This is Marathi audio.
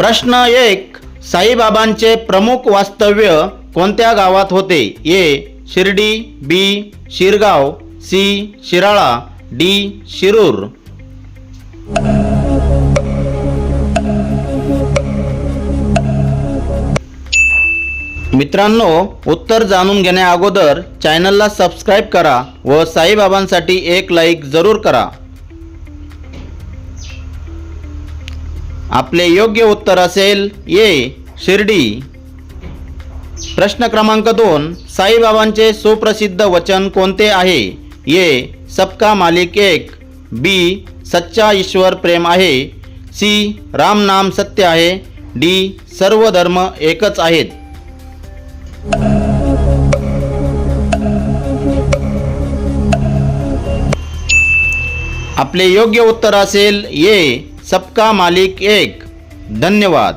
प्रश्न 1. साईबाबांचे प्रमुख वास्तव्य कोणत्या गावात होते? ए. शिर्डी, बी. शिरगाव, सी. शिराळा, डी. शिरूर. मित्रांनो, उत्तर जाणून घेण्या अगोदर चॅनलला सबस्क्राइब करा व साईबाबांसाठी एक लाईक जरूर करा. आपले योग्य उत्तर असेल ए. शिर्डी. प्रश्न क्रमांक 2. साईबाबांचे सुप्रसिद्ध वचन कोणते आहे? ए. सबका मालिक एक, बी. सच्चा ईश्वर प्रेम आहे, सी. राम नाम सत्य आहे, डी. सर्व धर्म एकच आहेत. आपले योग्य उत्तर असेल ए. सबका मालिक एक. धन्यवाद.